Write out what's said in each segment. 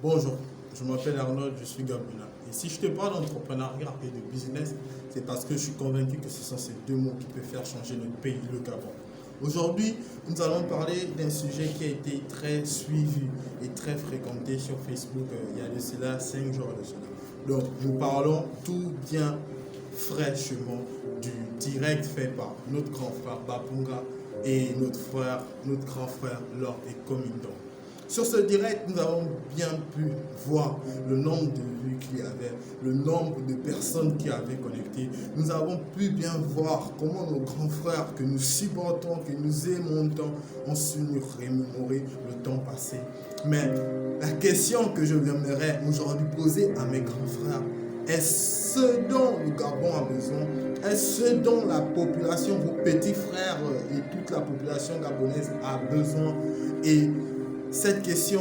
Bonjour, je m'appelle Arnold, je suis Gabonais. Et si je te parle d'entrepreneuriat et de business, c'est parce que je suis convaincu que ce sont ces deux mots qui peuvent faire changer notre pays, le Gabon. Aujourd'hui, nous allons parler d'un sujet qui a été très suivi et très fréquenté sur Facebook il y a de cela 5 jours de cela. Donc, nous parlons tout bien fraîchement du direct fait par notre grand frère Bapunga et notre grand frère Lord et Comindon. Sur ce direct, nous avons bien pu voir le nombre de vues qu'il y avait, le nombre de personnes qui avaient connecté. Nous avons pu bien voir comment nos grands frères que nous supportons, que nous aimons tant, ont su nous remémorer le temps passé. Mais la question que je viendrai aujourd'hui poser à mes grands frères, est-ce ce dont le Gabon a besoin? Est-ce ce dont la population, vos petits frères et toute la population gabonaise a besoin? Et cette question,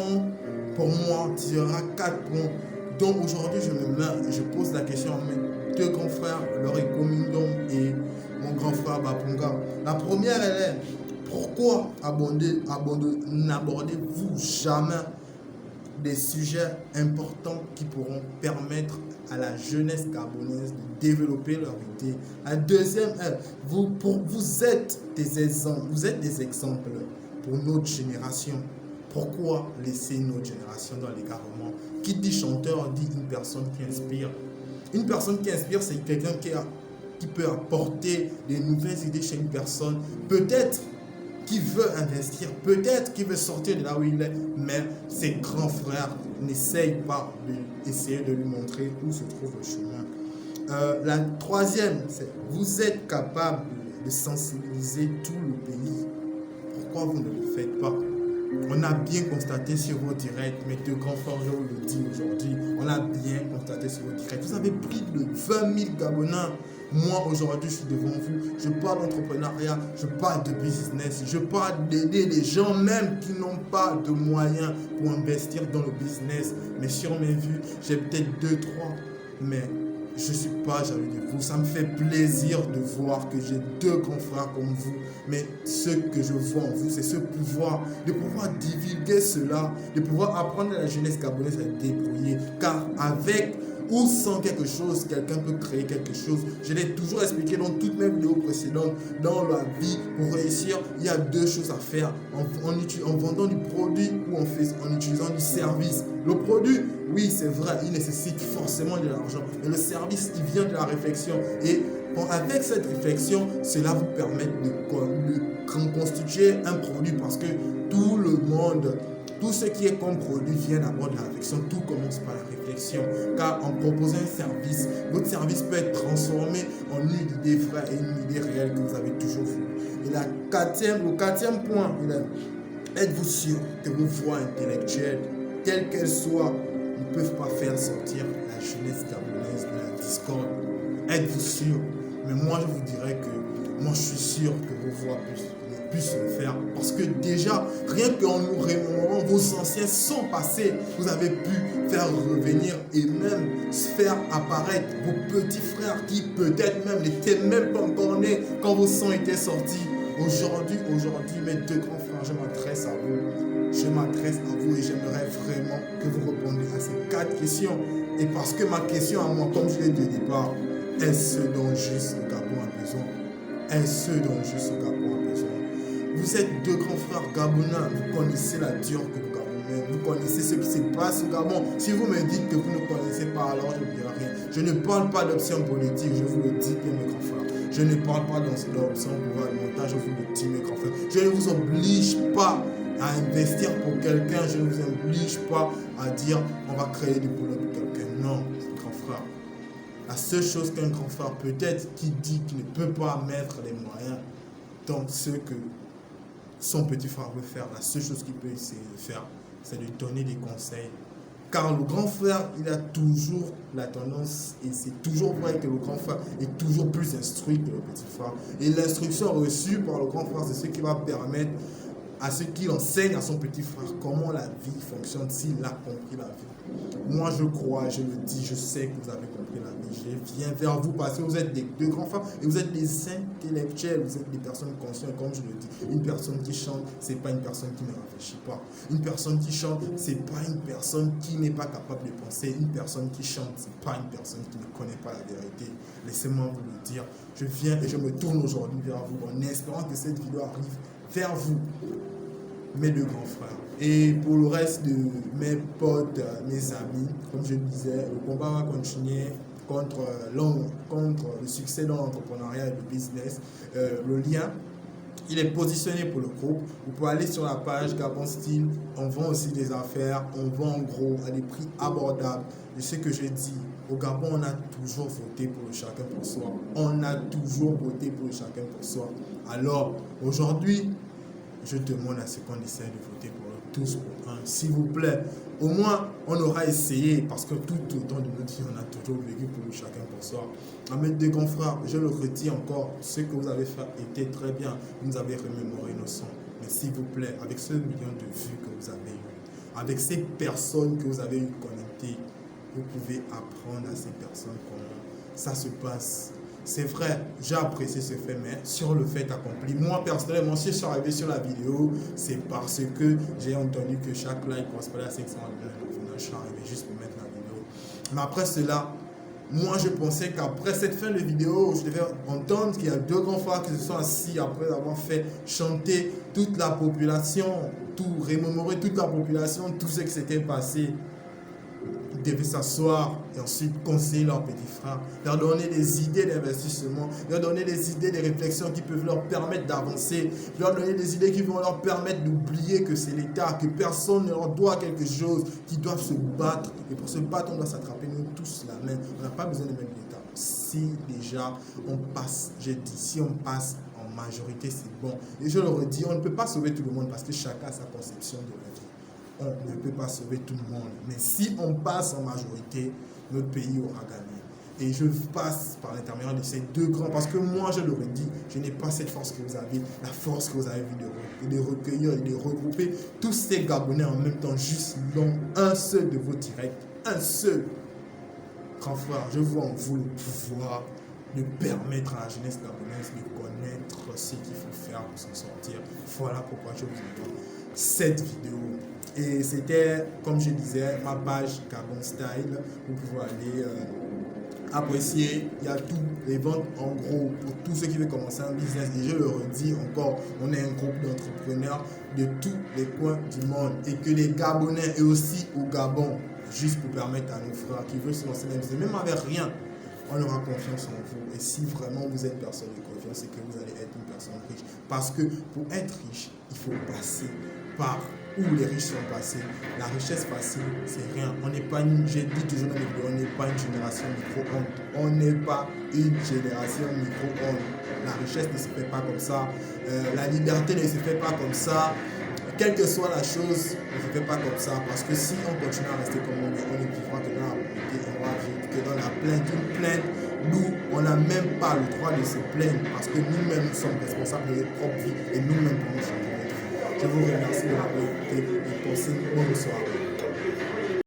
pour moi, tirera 4 points. Donc aujourd'hui, je me mets, je pose la question à mes deux grands frères, Lori Komindon et mon grand frère Bapunga. La première, elle est, pourquoi n'abordez-vous jamais des sujets importants qui pourront permettre à la jeunesse gabonaise de développer leur idée? La deuxième est, vous êtes des exemples pour notre génération. Pourquoi laisser notre génération dans l'égarement? Qui dit chanteur dit une personne qui inspire. Une personne qui inspire, c'est quelqu'un qui peut apporter des nouvelles idées chez une personne. Peut-être qui veut investir, peut-être qui veut sortir de là où il est, mais ses grands frères n'essayent pas d'essayer de lui montrer où se trouve le chemin. La troisième, c'est vous êtes capable de sensibiliser tout le pays. Pourquoi vous ne le faites pas? On a bien constaté sur vos directs, mes deux grands frères, je vous le dis aujourd'hui, on a bien constaté sur vos directs. Vous avez plus de 20 000 Gabonais. Moi, aujourd'hui, je suis devant vous. Je parle d'entrepreneuriat, je parle de business, je parle d'aider les gens même qui n'ont pas de moyens pour investir dans le business. Mais sur mes vues, j'ai peut-être 2, 3, mais je ne suis pas jaloux de vous. Ça me fait plaisir de voir que j'ai deux grands frères comme vous. Mais ce que je vois en vous, c'est ce pouvoir, de pouvoir divulguer cela, de pouvoir apprendre à la jeunesse gabonaise à se débrouiller. Car avec ou sans quelque chose, quelqu'un peut créer quelque chose. Je l'ai toujours expliqué dans toutes mes vidéos précédentes. Dans la vie, pour réussir, il y a deux choses à faire. En vendant du produit ou en utilisant du service. Le produit, oui, c'est vrai, il nécessite forcément de l'argent. Mais le service, il vient de la réflexion. Et avec cette réflexion, cela vous permet de constituer un produit parce que tout le monde, tout ce qui est comme produit vient d'abord de la réflexion. Tout commence par la réflexion. Car en proposant un service, votre service peut être transformé en une idée vraie et une idée réelle que vous avez toujours voulu. Et le quatrième point, êtes-vous sûr que vos voix intellectuelles, quelles qu'elles soient, ne peuvent pas faire sortir la jeunesse gabonaise de la discorde? Êtes-vous sûr? Mais moi, je vous dirais que moi, je suis sûr que vos voix puissent le faire. Parce que déjà, rien qu'en nous remémorant, vos anciens sont passés. Vous avez pu faire revenir et même faire apparaître vos petits frères qui peut-être même n'étaient même pas encore nés quand vos sons étaient sortis. Aujourd'hui, mes deux grands frères, je m'adresse à vous. Je m'adresse à vous et j'aimerais vraiment que vous répondiez à ces 4 questions. Et parce que ma question à moi, comme je l'ai dit au départ, est-ce ce dont juste le Gabon a besoin? Est-ce ce dont juste le Gabon a besoin? Vous êtes deux grands frères gabonais, vous connaissez la dure que le Gabon mène, vous connaissez ce qui se passe au Gabon. Si vous me dites que vous ne connaissez pas, alors je ne dirai rien. Je ne parle pas d'option politique, je vous le dis bien mes grands frères. Je ne parle pas d'option gouvernementale, je vous le dis mes grands frères. Je ne vous oblige pas à investir pour quelqu'un, je ne vous oblige pas à dire on va créer du boulot pour quelqu'un. Non, grand frère. La seule chose qu'un grand frère peut-être qui dit qu'il ne peut pas mettre les moyens dans ce que son petit frère veut faire, la seule chose qu'il peut essayer de faire, c'est de donner des conseils. Car le grand frère, il a toujours la tendance, et c'est toujours vrai que le grand frère est toujours plus instruit que le petit frère. Et l'instruction reçue par le grand frère, c'est ce qui va permettre à ce qu'il enseigne à son petit frère comment la vie fonctionne s'il a compris la vie. Moi, je crois, je le dis, je sais que vous avez compris la vie. Je viens vers vous parce que vous êtes deux grands frères et vous êtes des intellectuels, vous êtes des personnes conscientes, comme je le dis. Une personne qui chante, c'est pas une personne qui ne réfléchit pas. Une personne qui chante, c'est pas une personne qui n'est pas capable de penser. Une personne qui chante, c'est pas une personne qui ne connaît pas la vérité. Laissez-moi vous le dire. Je viens et je me tourne aujourd'hui vers vous en espérant que cette vidéo arrive vers vous, mes deux grands frères. Et pour le reste de mes potes, mes amis, comme je le disais, le combat va continuer contre le succès dans l'entrepreneuriat et le business. Le lien, il est positionné pour le groupe. Vous pouvez aller sur la page Gabon Style. On vend aussi des affaires. On vend en gros à des prix abordables. Et ce que je dis, au Gabon, on a toujours voté pour le chacun pour soi. On a toujours voté pour le chacun pour soi. Alors, aujourd'hui, je demande à ce qu'on essaie de voter pour tous pour un. S'il vous plaît, au moins, on aura essayé, parce que tout au long de notre vie, on a toujours vécu pour le chacun pour soi. À mes deux grands frères, je le redis encore, ce que vous avez fait était très bien. Vous nous avez remémoré nos sons. Mais s'il vous plaît, avec ce million de vues que vous avez eu, avec ces personnes que vous avez eu connectées, vous pouvez apprendre à ces personnes comment ça se passe. C'est vrai, j'ai apprécié ce fait, mais sur le fait accompli, moi personnellement, si je suis arrivé sur la vidéo, c'est parce que j'ai entendu que chaque like correspondait à 500 abonnés. Je suis arrivé juste pour mettre la vidéo. Mais après cela, moi je pensais qu'après cette fin de vidéo, je devais entendre qu'il y a deux grands frères qui se sont assis après avoir fait chanter toute la population, tout remémorer toute la population, tout ce qui s'était passé. Ils devaient s'asseoir et ensuite conseiller leurs petits frères, leur donner des idées d'investissement, leur donner des idées, des réflexions qui peuvent leur permettre d'avancer, leur donner des idées qui vont leur permettre d'oublier que c'est l'État, que personne ne leur doit quelque chose, qu'ils doivent se battre. Et pour se battre, on doit s'attraper nous tous la main. On n'a pas besoin de mettre l'État. Si déjà on passe, j'ai dit, si on passe en majorité, c'est bon. Et je le redis, on ne peut pas sauver tout le monde parce que chacun a sa conception de la vie. On ne peut pas sauver tout le monde. Mais si on passe en majorité, notre pays aura gagné. Et je passe par l'intermédiaire de ces deux grands, parce que moi, je l'aurais dit, je n'ai pas cette force que vous avez, la force que vous avez vue de recueillir et de regrouper tous ces Gabonais en même temps, juste dans un seul de vos directs, un seul. Grand frère, je vois en vous le pouvoir de permettre à la jeunesse gabonaise de connaître ce qu'il faut faire pour s'en sortir. Voilà pourquoi je vous envoie cette vidéo. Et c'était, comme je disais, ma page Gabon Style. Vous pouvez aller apprécier. Il y a tout, les ventes en gros pour tous ceux qui veulent commencer un business. Et je le redis encore, on est un groupe d'entrepreneurs de tous les coins du monde. Et que les Gabonais et aussi au Gabon, juste pour permettre à nos frères qui veulent se lancer dans le business, même avec rien, on aura confiance en vous. Et si vraiment vous êtes une personne de confiance, c'est que vous allez être une personne riche. Parce que pour être riche, il faut passer par où les riches sont passés. La richesse facile, c'est rien. On n'est pas une, j'ai dit toujours dans les vidéos, on n'est pas une génération micro-ondes. On n'est pas une génération micro-ondes. La richesse ne se fait pas comme ça. La liberté ne se fait pas comme ça. Quelle que soit la chose, ne se fait pas comme ça. Parce que si on continue à rester comme on ne vivra que dans la pauvreté, on va vivre que dans la plainte. Une plainte, nous, on n'a même pas le droit de se plaindre. Parce que nous-mêmes, nous sommes responsables de notre propre vie. Et nous-mêmes, pour nous changer notre vie. Je vous remercie de m'avoir écouté et passez une bonne soirée.